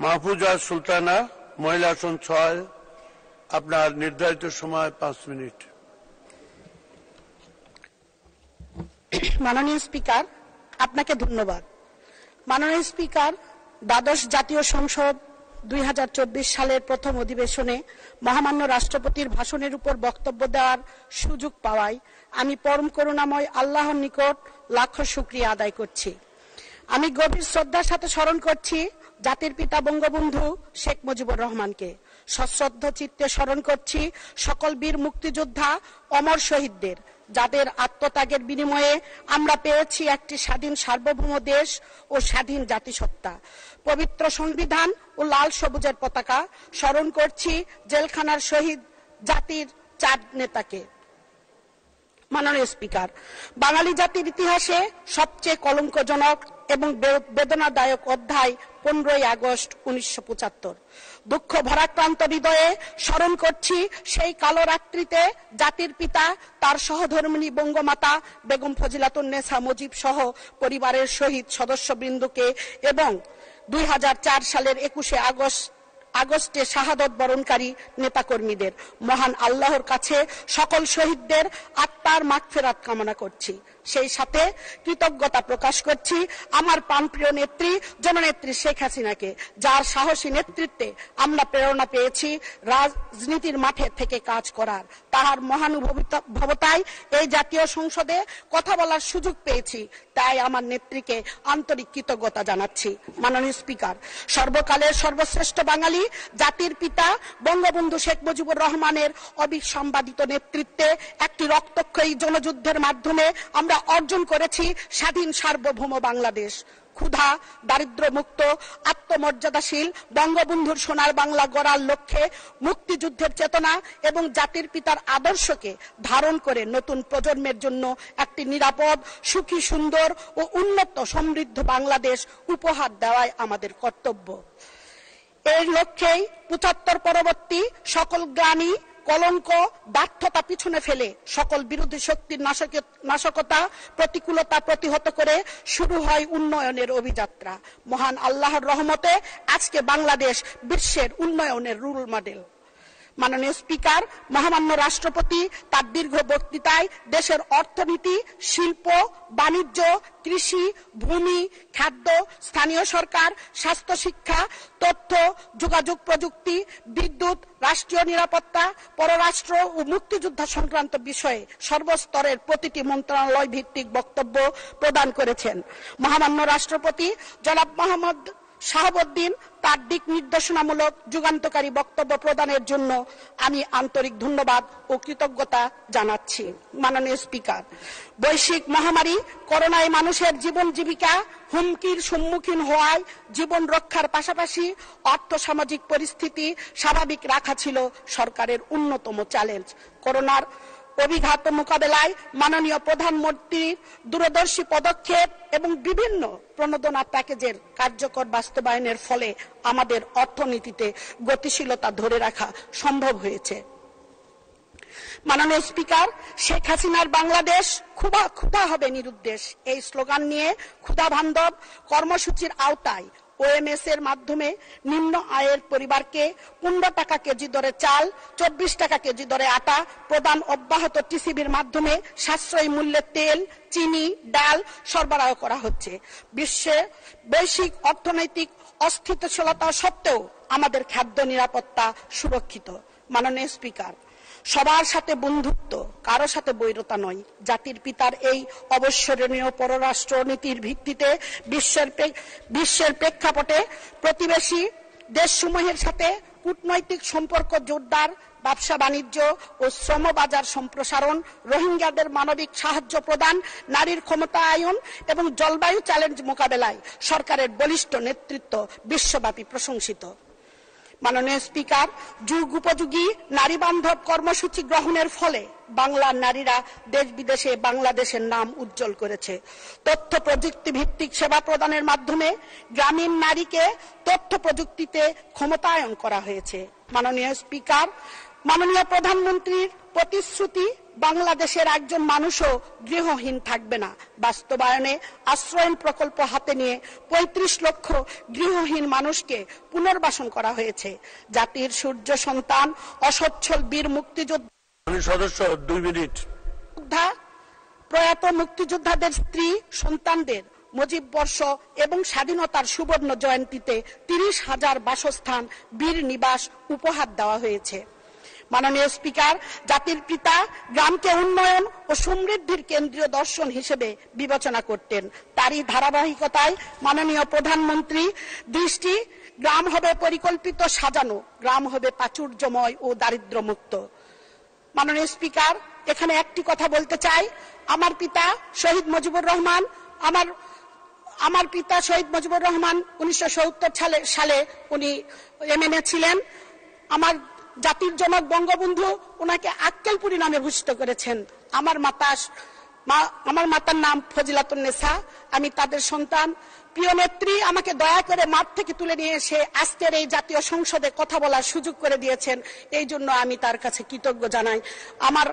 মাহফুজা সুলতানা, মহিলা আসন 6, আপনার নির্ধারিত সময় 5 মিনিট। মাননীয় স্পিকার, আপনাকে ধন্যবাদ। মাননীয় স্পিকার, দ্বাদশ জাতীয় সংসদ 2024 সালের প্রথম অধিবেশনে মহামান্য রাষ্ট্রপতির ভাষণের উপর বক্তব্য দেওয়ার সুযোগ পাওয়ায় আমি পরম করুণাময় আল্লাহর নিকট লাখ শুকরিয়া আদায় করছি। আমি গভীর শ্রদ্ধার সাথে স্মরণ করছি জাতির পিতা বঙ্গবন্ধু শেখ মুজিবুর রহমানকে। সশ্রদ্ধ চিত্তে স্মরণ করছি সকল বীর মুক্তিযোদ্ধা, অমর শহীদদের, যাদের আত্মত্যাগের বিনিময়ে আমরা পেয়েছি একটি স্বাধীন সার্বভৌম দেশ ও স্বাধীন জাতিসত্তা, পবিত্র সংবিধান ও লাল সবুজের পতাকা। স্মরণ করছি জেলখানার শহীদ জাতির 4 নেতাকে। মাননীয় স্পিকার, বাঙালি জাতির ইতিহাসে সবচেয়ে কলঙ্কজনক এবং বেদনাদায়ক অধ্যায় 15ই আগস্ট 1975। দুঃখ ভারাক্রান্ত হৃদয়ে স্মরণ করছি সেই কালো রাত্রিতে জাতির পিতা, তার সহধর্মিণী বঙ্গমাতা বেগম ফজিলাতুন্নেছা মুজিব সহ পরিবারের শহীদ সদস্যবৃন্দকে এবং 2004 সালের 21শে আগস্টে শাহাদত বরণকারী নেতাকর্মীদের। মহান আল্লাহর কাছে সকল শহীদদের আত্মার মাগফিরাত কামনা করছি। সেই সাথে কৃতজ্ঞতা প্রকাশ করছি আমার প্রাণপ্রিয় নেত্রী জননেত্রী শেখ হাসিনাকে, যার সাহসী নেতৃত্বে আমরা প্রেরণা পেয়েছি রাজনীতির মাঠে থেকে কাজ করার। তাহার মহানুভবতায় এই জাতীয় সংসদে কথা বলার সুযোগ পেয়েছি, তাই আমার নেত্রীকে আন্তরিক কৃতজ্ঞতা জানাচ্ছি। মাননীয় স্পিকার, সর্বকালের সর্বশ্রেষ্ঠ বাঙালি জাতির পিতা বঙ্গবন্ধু শেখ মুজিবুর রহমানের অবিসম্বাদিত নেতৃত্বে একটি রক্তক্ষয়ী জনযুদ্ধের মাধ্যমে আমরা অর্জন করেছি স্বাধীন সার্বভৌম বাংলাদেশ। ক্ষুধা দারিদ্র মুক্ত আত্মমর্যাদাশীল বঙ্গবন্ধুর সোনার বাংলা গড়ার লক্ষ্যে মুক্তিযুদ্ধের চেতনা এবং জাতির পিতার আদর্শকে ধারণ করে নতুন প্রজন্মের জন্য একটি নিরাপদ, সুখী, সুন্দর ও উন্নত সমৃদ্ধ বাংলাদেশ উপহার দেওয়াই আমাদের কর্তব্য। এর লক্ষ্যেই 75 পরবর্তী সকল গ্লানি, কলঙ্ক, ব্যর্থতা পিছনে ফেলে সকল বিরোধী শক্তির নাশকতা, প্রতিকূলতা প্রতিহত করে শুরু হয় উন্নয়নের অভিযাত্রা। মহান আল্লাহর রহমতে আজকে বাংলাদেশ বিশ্বের উন্নয়নের রোল মডেল। মাননীয় স্পিকার, মহামান্য রাষ্ট্রপতি তার দীর্ঘ বক্তৃতায় দেশের অর্থনীতি, শিল্প, বাণিজ্য, কৃষি, ভূমি, খাদ্য, স্থানীয় সরকার, স্বাস্থ্য, শিক্ষা, তথ্য যোগাযোগ প্রযুক্তি, বিদ্যুৎ, রাষ্ট্রীয় নিরাপত্তা, পররাষ্ট্র ও মুক্তিযোদ্ধা সংক্রান্ত বিষয়ে সর্বস্তরের প্রতিটি মন্ত্রণালয় ভিত্তিক বক্তব্য প্রদান করেছেন। মহামান্য রাষ্ট্রপতি জনাব মোহাম্মদ শাহাবুদ্দিন তার দিক নির্দেশনামূলক যুগান্তকারী বক্তব্য প্রদানের জন্য আমি আন্তরিক ধন্যবাদ ও কৃতজ্ঞতা জানাচ্ছি। মাননীয় স্পিকার, বৈশ্বিক মহামারী করোনায় মানুষের জীবন জীবিকা হুমকির সম্মুখীন হওয়ায় জীবন রক্ষার পাশাপাশি অর্থসামাজিক পরিস্থিতি স্বাভাবিক রাখা ছিল সরকারের অন্যতম চ্যালেঞ্জ। করোনার অভিঘাত মোকাবেলায় মাননীয় প্রধানমন্ত্রীর দূরদর্শী পদক্ষেপ এবং বিভিন্ন প্রণোদনা প্যাকেজের কার্যকর বাস্তবায়নের ফলে আমাদের অর্থনীতিতে গতিশীলতা ধরে রাখা সম্ভব হয়েছে। মাননীয় স্পিকার, শেখ হাসিনার বাংলাদেশ ক্ষুধা হবে নিরুদ্দেশ এই স্লোগান নিয়ে ক্ষুধা বান্ধব কর্মসূচির আওতায় ওএমএস এর মাধ্যমে নিম্ন আয়ের পরিবারকে 15 টাকা কেজি দরে চাল, 24 টাকা কেজি দরে আটা প্রদান অব্যাহত। টিসিবির মাধ্যমে সাশ্রয়ী মূল্যে তেল, চিনি, ডাল সরবরাহ করা হচ্ছে। বৈশ্বিক অর্থনৈতিক অস্থিতিশীলতা সত্ত্বেও আমাদের খাদ্য নিরাপত্তা সুরক্ষিত। মাননীয় স্পিকার, সবার সাথে বন্ধুত্ব, কারো সাথে বৈরতা নয়। জাতির পিতার এই অবসরণীয় পররাষ্ট্র নীতির ভিত্তিতে বিশ্বের প্রেক্ষাপটে প্রতিবেশী দেশসমূহের সাথে কূটনৈতিক সম্পর্ক জোরদার, ব্যবসা বাণিজ্য ও শ্রম বাজার সম্প্রসারণ, রোহিঙ্গাদের মানবিক সাহায্য প্রদান, নারীর ক্ষমতায়ন এবং জলবায়ু চ্যালেঞ্জ মোকাবেলায় সরকারের বলিষ্ঠ নেতৃত্ব বিশ্বব্যাপী প্রশংসিত। মাননীয় স্পিকার, যুগ উপযোগী নারী বান্ধব কর্মসূচি গ্রহণের ফলে বাংলার নারীরা দেশ বিদেশে বাংলাদেশের নাম উজ্জ্বল করেছে। তথ্য প্রযুক্তি ভিত্তিক সেবা প্রদানের মাধ্যমে গ্রামীণ নারীকে তথ্য প্রযুক্তিতে ক্ষমতায়ন করা হয়েছে। মাননীয় স্পিকার, মাননীয় প্রধানমন্ত্রীর প্রতিশ্রুতি বাংলাদেশের একজন মানুষও গৃহহীন থাকবে না বাস্তবায়নে আশ্রয়ণ প্রকল্প হাতে নিয়ে ৩৫ লক্ষ গৃহহীন মানুষকে পুনর্বাসন করা হয়েছে। জাতির সূর্য সন্তান অসচ্ছল বীর মুক্তিযোদ্ধা সদস্য 2 মিনিট। প্রয়াত মুক্তিযোদ্ধাদের স্ত্রী সন্তানদের মুজিব বর্ষ এবং স্বাধীনতার সুবর্ণ জয়ন্তীতে ৩০,০০০ বাসস্থান বীর নিবাস উপহার দেওয়া হয়েছে। মাননীয় স্পিকার, জাতির পিতা গ্রামকে উন্নয়ন ও সমৃদ্ধির কেন্দ্রীয় দর্শন হিসেবে বিবেচনা করতেন। তারই ধারাবাহিকতায় মাননীয় প্রধানমন্ত্রী দৃষ্টি গ্রাম হবে পরিকল্পিত সাজানো, গ্রাম হবে প্রাচুর্যময় ও দারিদ্র্যমুক্ত। মাননীয় স্পিকার, এখানে একটি কথা বলতে চাই, আমার পিতা শহীদ মুজিবুর রহমান 1970 সালে উনি এমএনএ ছিলেন। আমার জাতির জনক বঙ্গবন্ধু ওনাকে আক্কেলপুরী নামে ভূষিত করেছেন। আমার মাতার নাম ফজিলাতুন্নেসা, আমি তাদের সন্তান। প্রিয় নেত্রী আমাকে দয়া করে মাঠ থেকে তুলে নিয়ে এসে আজকের এই জাতীয় সংসদে কথা বলার সুযোগ করে দিয়েছেন, এই জন্য আমি তার কাছে কৃতজ্ঞ জানাই। আমার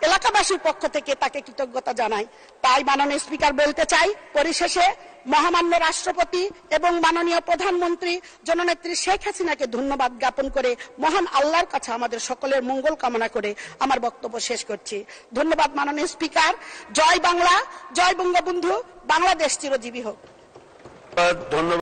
এলাকাবাসীর পক্ষ থেকে তাকে কৃতজ্ঞতা জানাই। তাই মাননীয় স্পিকার বলতে চাই, পরিশেষে মহামান্য রাষ্ট্রপতি এবং মাননীয় প্রধানমন্ত্রী জননেত্রী শেখ হাসিনাকে ধন্যবাদ জ্ঞাপন করে মহান আল্লাহর কাছে আমাদের সকলের মঙ্গল কামনা করে আমার বক্তব্য শেষ করছি। ধন্যবাদ মাননীয় স্পিকার। জয় বাংলা, জয় বঙ্গবন্ধু, বাংলাদেশ চিরজীবী হোক। ধন্যবাদ।